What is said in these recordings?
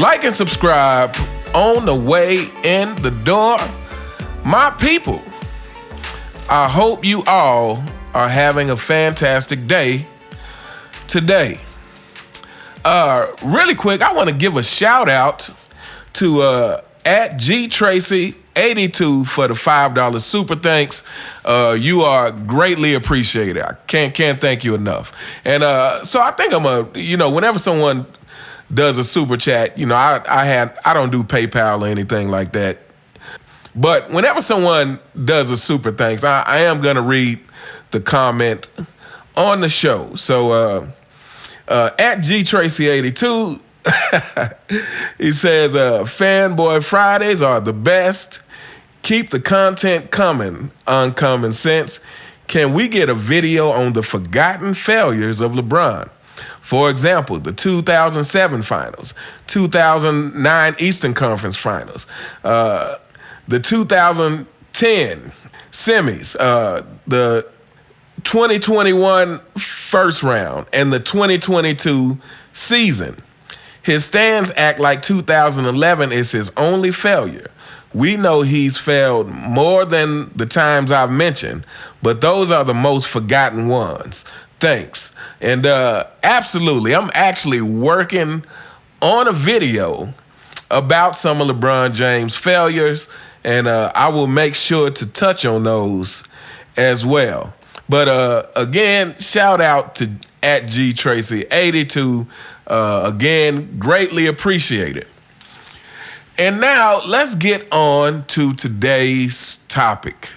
Like and subscribe on the way in the door. My people, I hope you all are having a fantastic day today. Really quick, I want to give a shout out to at GTracy82 for the $5 super thanks. You are greatly appreciated. I can't thank you enough. And so I think whenever someone does a super chat, I don't do PayPal or anything like that. But whenever someone does a super thanks, I am gonna read the comment on the show. So at GTracy82, he says, fanboy Fridays are the best. Keep the content coming, Uncommon Sense. Can we get a video on the forgotten failures of LeBron? For example, the 2007 finals, 2009 Eastern Conference finals, the 2010 semis, the 2021 first round, and the 2022 season. His stands act like 2011 is his only failure. We know he's failed more than the times I've mentioned, but those are the most forgotten ones. Thanks. And absolutely, I'm actually working on a video about some of LeBron James' failures, and I will make sure to touch on those as well. But again, shout out to at GTracy82. Again, greatly appreciated. And now let's get on to today's topic.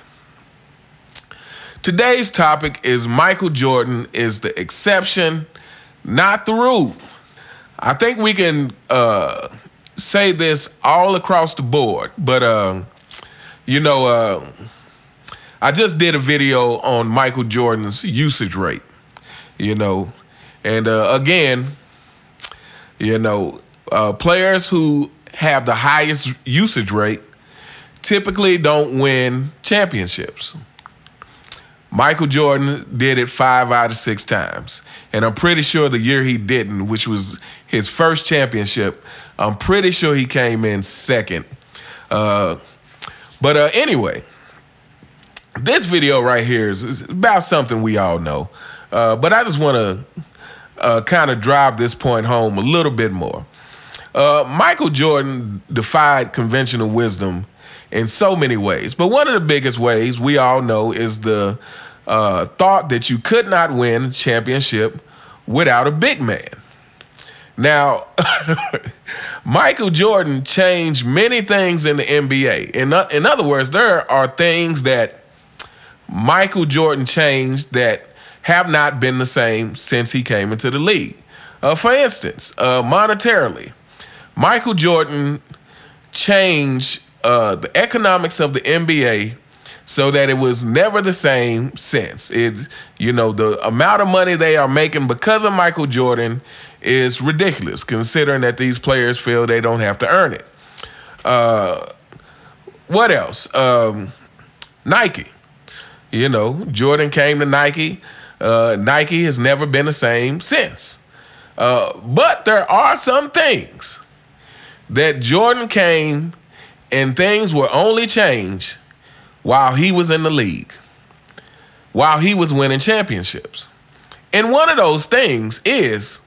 Today's topic is Michael Jordan is the exception, not the rule. I think we can say this all across the board, but I just did a video on Michael Jordan's usage rate, and again, players who have the highest usage rate typically don't win championships. Michael Jordan did it 5 out of 6 times. And I'm pretty sure the year he didn't, which was his first championship, I'm pretty sure he came in second. Anyway, this video right here is about something we all know. But I just want to kind of drive this point home a little bit more. Michael Jordan defied conventional wisdom in so many ways. But one of the biggest ways we all know is the thought that you could not win a championship without a big man. Now, Michael Jordan changed many things in the NBA. In other words, there are things that Michael Jordan changed that have not been the same since he came into the league. For instance, monetarily, Michael Jordan changed the economics of the NBA so that it was never the same since. The amount of money they are making because of Michael Jordan is ridiculous, considering that these players feel they don't have to earn it. What else? Nike. Jordan came to Nike. Nike has never been the same since. But there are some things that Jordan came and things were only changed while he was in the league, while he was winning championships. And one of those things is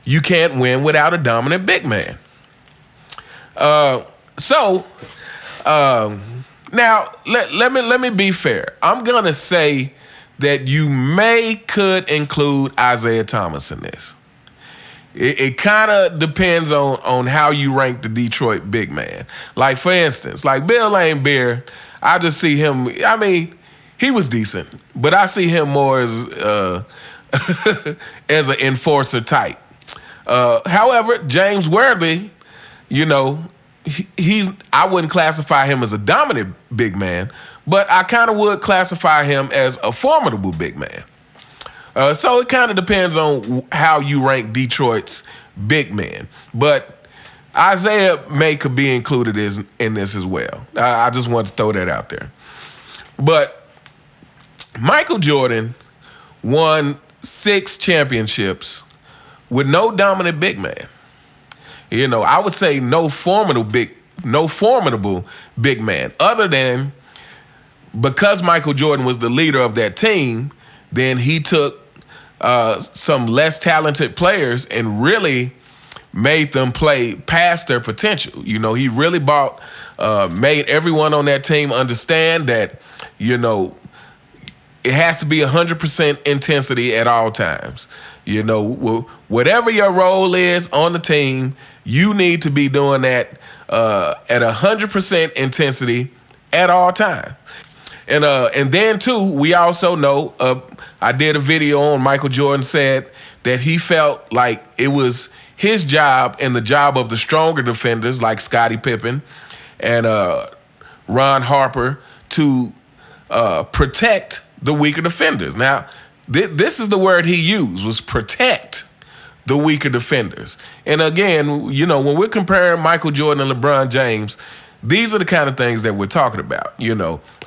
you can't win without a dominant big man. Now, let me be fair. I'm going to say that you could include Isaiah Thomas in this. It kind of depends on how you rank the Detroit big man. Like, for instance, like Bill Laimbeer, I just see him, he was decent, but I see him more as as an enforcer type. However, James Worthy, I wouldn't classify him as a dominant big man, but I kind of would classify him as a formidable big man. So it kind of depends on how you rank Detroit's big men. But Isaiah could be included in this as well. I just want to throw that out there. But Michael Jordan won 6 championships with no dominant big man. I would say no formidable big man, other than because Michael Jordan was the leader of that team. Then he took some less talented players and really made them play past their potential. He really made everyone on that team understand that, it has to be 100% intensity at all times. Whatever your role is on the team, you need to be doing that at 100% intensity at all times. And then too, we also know, I did a video on Michael Jordan said that he felt like it was his job and the job of the stronger defenders like Scottie Pippen and Ron Harper to protect the weaker defenders. Now, this is the word he used, was protect the weaker defenders. And again, when we're comparing Michael Jordan and LeBron James, these are the kind of things that we're talking about.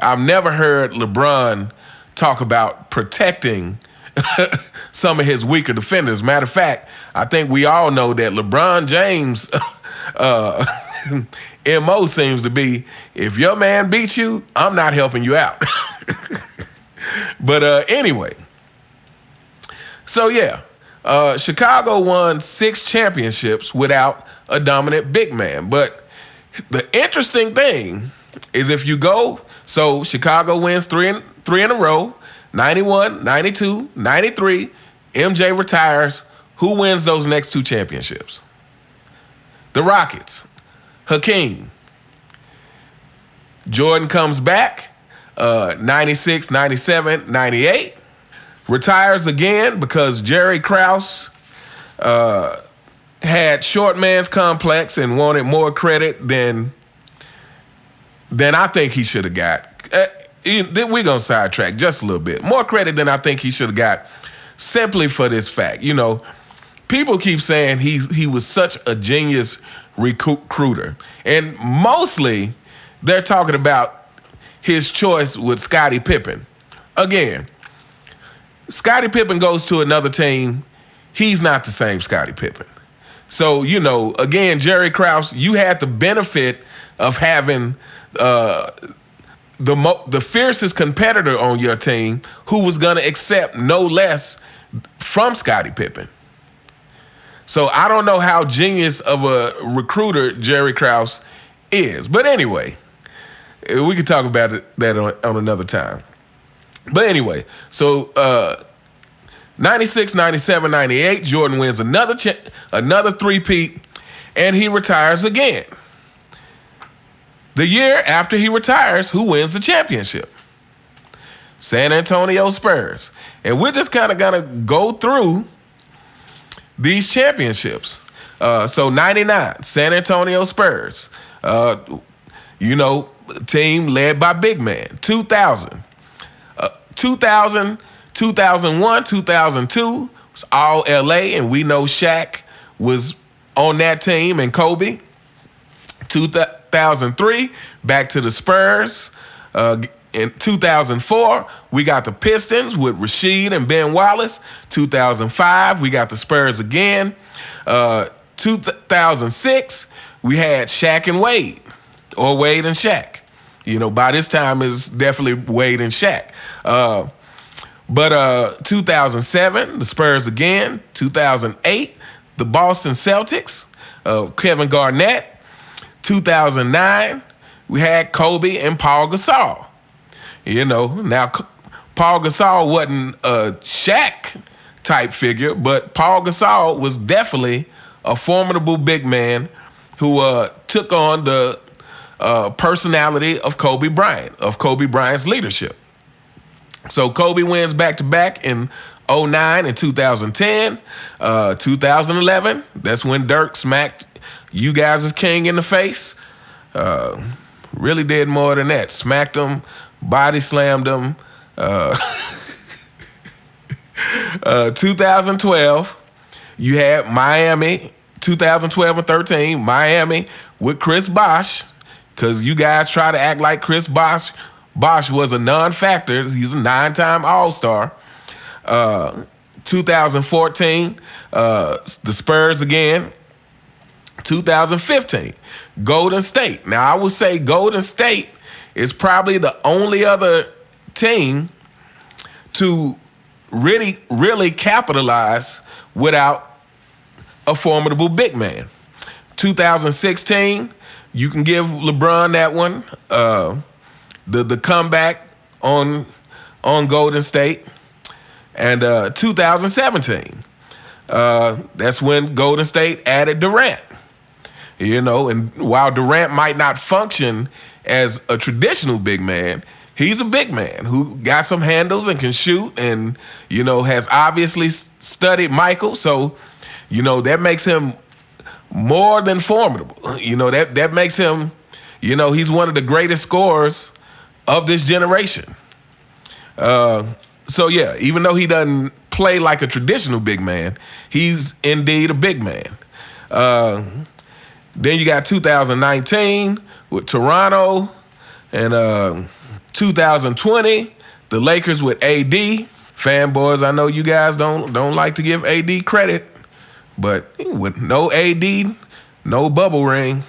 I've never heard LeBron talk about protecting some of his weaker defenders. Matter of fact, I think we all know that LeBron James' MO seems to be, if your man beats you, I'm not helping you out. But anyway, so yeah, Chicago won 6 championships without a dominant big man. But the interesting thing is if you go, so Chicago wins three in a row, 91, 92, 93, MJ retires. Who wins those next 2 championships? The Rockets. Hakeem. Jordan comes back, 96, 97, 98. Retires again because Jerry Krause had short man's complex and wanted more credit than I think he should have got. We're going to sidetrack just a little bit. More credit than I think he should have got, simply for this fact. People keep saying he was such a genius recruiter. And mostly they're talking about his choice with Scottie Pippen. Again, Scottie Pippen goes to another team. He's not the same Scottie Pippen. So, again, Jerry Krause, you had the benefit of having the fiercest competitor on your team who was going to accept no less from Scottie Pippen. So I don't know how genius of a recruiter Jerry Krause is. But anyway, we could talk about that on another time. But anyway, so 96, 97, 98, Jordan wins another three-peat, and he retires again. The year after he retires, who wins the championship? San Antonio Spurs. And we're just kind of going to go through these championships. So 99, San Antonio Spurs. Team led by big man. 2000. 2000, 2001, 2002 was all LA, and we know Shaq was on that team and Kobe. 2003, back to the Spurs. In 2004, we got the Pistons with Rasheed and Ben Wallace. 2005, we got the Spurs again. 2006, we had Shaq and Wade, or Wade and Shaq. By this time it's definitely Wade and Shaq. But 2007, the Spurs again. 2008, the Boston Celtics, Kevin Garnett. 2009, we had Kobe and Paul Gasol. Now Paul Gasol wasn't a Shaq type figure, but Paul Gasol was definitely a formidable big man who took on the personality of Kobe Bryant, of Kobe Bryant's leadership. So Kobe wins back-to-back in 2009 and 2010. 2011, that's when Dirk smacked you guys as king in the face. Really did more than that. Smacked him, body slammed him. 2012, you had Miami. 2012 and 13, Miami with Chris Bosh, because you guys try to act like Chris Bosh was a non-factor. He's a 9-time All-Star. 2014, the Spurs again. 2015, Golden State. Now, I would say Golden State is probably the only other team to really capitalize without a formidable big man. 2016, you can give LeBron that one. The comeback on Golden State. And 2017, that's when Golden State added Durant. And while Durant might not function as a traditional big man, he's a big man who got some handles and can shoot and, has obviously studied Michael. So, that makes him more than formidable. That makes him, he's one of the greatest scorers of this generation. So, yeah, even though he doesn't play like a traditional big man, he's indeed a big man. Then you got 2019 with Toronto, and 2020, the Lakers with AD. Fanboys, I know you guys don't like to give AD credit, but with no AD, no bubble ring.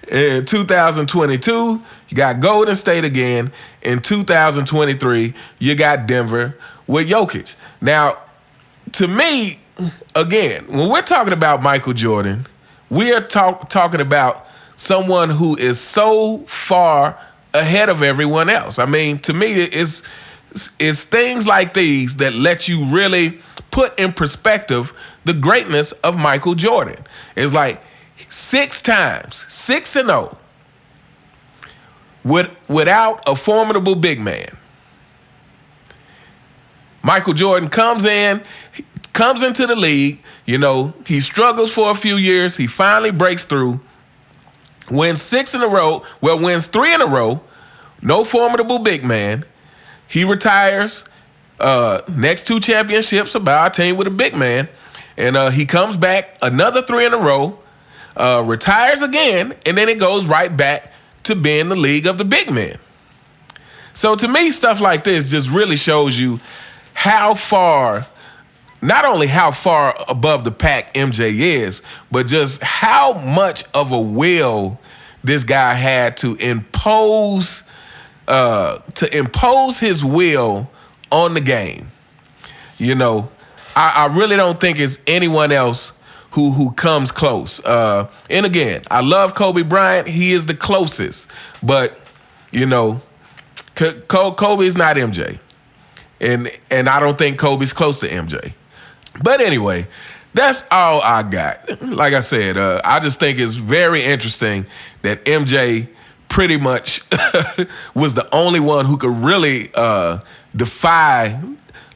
In 2022, you got Golden State again. In 2023, you got Denver with Jokic. Now, to me, again, when we're talking about Michael Jordan, we are talking about someone who is so far ahead of everyone else. I mean, to me, it's things like these that let you really put in perspective the greatness of Michael Jordan. It's like 6 times, 6-0, without a formidable big man. Michael Jordan comes into the league, he struggles for a few years, he finally breaks through, wins 6 in a row, wins 3 in a row, no formidable big man. He retires, next 2 championships are by our team with a big man, and he comes back another 3 in a row, retires again, and then it goes right back to being the league of the big men. So to me, stuff like this just really shows you not only how far above the pack MJ is, but just how much of a will this guy had to impose his will on the game. I really don't think it's anyone else who comes close. And again, I love Kobe Bryant. He is the closest. But, Kobe's not MJ. And I don't think Kobe's close to MJ. But anyway, that's all I got. Like I said, I just think it's very interesting that MJ pretty much was the only one who could really defy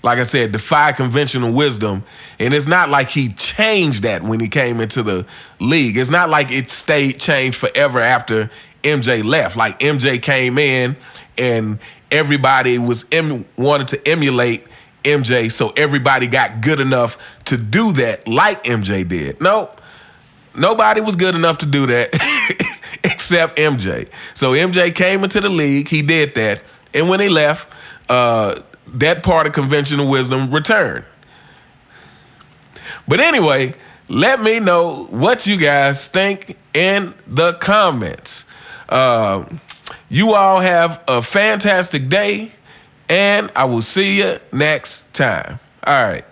conventional wisdom. And it's not like he changed that when he came into the league. It's not like it stayed changed forever after MJ left. Like MJ came in and everybody wanted to emulate MJ, so everybody got good enough to do that like MJ did. Nope. Nobody was good enough to do that except MJ. So MJ came into the league, he did that, and when he left, that part of conventional wisdom returned. But anyway, let me know what you guys think in the comments. You all have a fantastic day, and I will see you next time. All right.